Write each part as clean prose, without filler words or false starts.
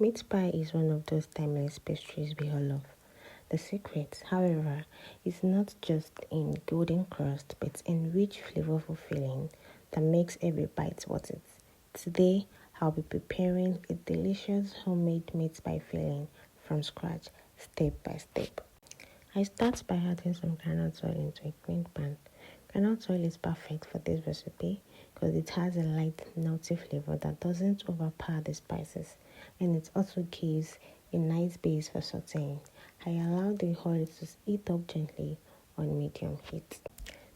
Meat pie is one of those timeless pastries we all love. The secret, however, is not just in golden crust but in rich, flavorful filling that makes every bite worth it. Today, I'll be preparing a delicious homemade meat pie filling from scratch, step by step. I start by adding some groundnut oil into a clean pan. Groundnut oil is perfect for this recipe because it has a light, nutty flavor that doesn't overpower the spices, and it also gives a nice base for sauteing. I allow the oil to heat up gently on medium heat.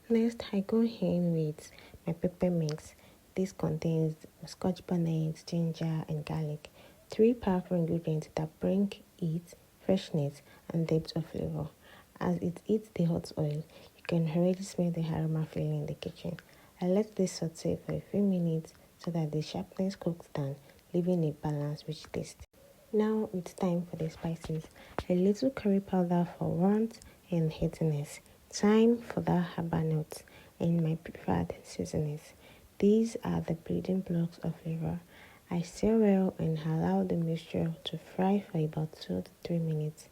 Next, I go in with my pepper mix. This contains scotch bonnet, ginger, and garlic. Three powerful ingredients that bring heat, freshness, and depth of flavor. As it heats the hot oil, you can already smell the aroma filling in the kitchen. I let this saute for a few minutes so that the sharpness cooks down, leaving a balanced, rich taste. Now it's time for the spices. A little curry powder for warmth and heatiness. Time for the habanero and my preferred seasonings. These are the building blocks of flavor. I stir well and allow the mixture to fry for about 2 to 3 minutes.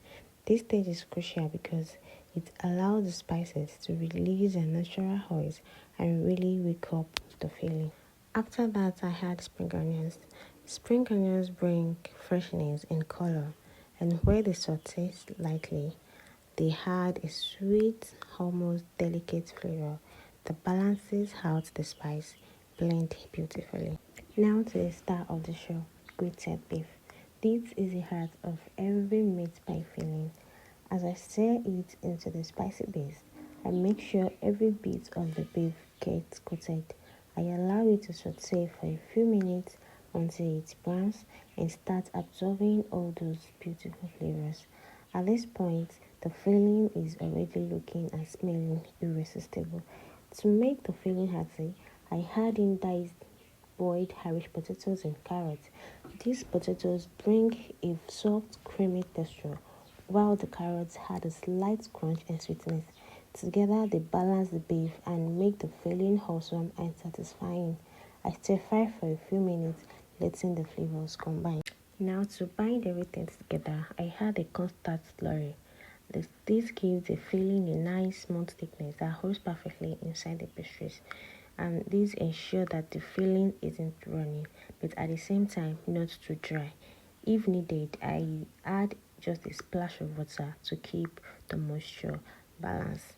This stage is crucial because it allows the spices to release their natural oils and really wake up the filling. After that, I add spring onions. Spring onions bring freshness and color, and where they saute lightly, they add a sweet, almost delicate flavor that balances out the spice blend beautifully. Now to the star of the show, grated beef. This is the heart of every meat pie filling. As I stir it into the spicy base, I make sure every bit of the beef gets coated. I allow it to saute for a few minutes until it browns and starts absorbing all those beautiful flavors. At this point, the filling is already looking and smelling irresistible. To make the filling hearty, I add in diced boiled Irish potatoes and carrots. These potatoes bring a soft, creamy texture, while the carrots add a slight crunch and sweetness. Together, they balance the beef and make the filling wholesome and satisfying. I stir fry for a few minutes, letting the flavors combine. Now, to bind everything together, I add a cornstarch slurry. This gives the filling a nice smooth thickness that holds perfectly inside the pastries, and this ensures that the filling isn't runny but at the same time not too dry. If needed, I add just a splash of water to keep the moisture balanced.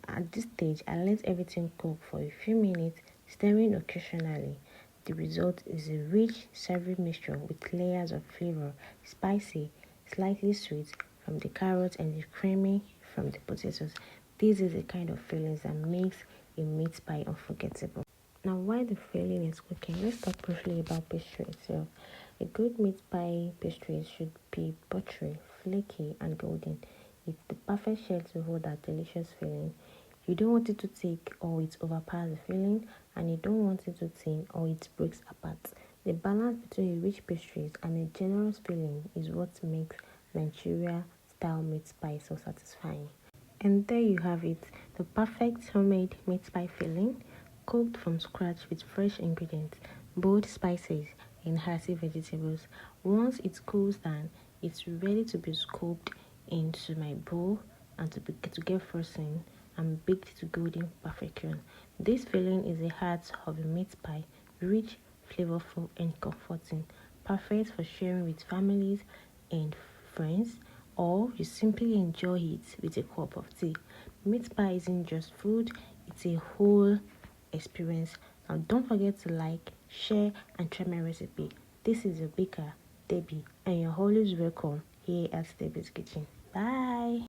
At this stage, I let everything cook for a few minutes, stirring occasionally. The result is a rich, savory mixture with layers of flavor, spicy, slightly sweet from the carrots and the creamy from the potatoes. This is the kind of feelings that makes a meat pie unforgettable. Now, while the filling is cooking, let's talk briefly about pastry itself. A good meat pie pastry should be buttery, flaky, and golden. It's the perfect shell to hold that delicious filling. You don't want it to thick or it overpowers the filling, and you don't want it to thin or it breaks apart. The balance between a rich pastries and a generous filling is what makes Nigeria style meat pie so satisfying. And there you have it, the perfect homemade meat pie filling, cooked from scratch with fresh ingredients, bold spices, and hearty vegetables. Once it cools down, it's ready to be scooped into my bowl and to get frozen and baked to golden perfection. This filling is the heart of a meat pie, rich, flavorful, and comforting, perfect for sharing with families and friends, or you simply enjoy it with a cup of tea. Meat pie isn't just food, it's a whole experience. Now don't forget to like, share, and try my recipe. This is your baker, Debbie, and you're always welcome here at Debbie's Kitchen. Bye!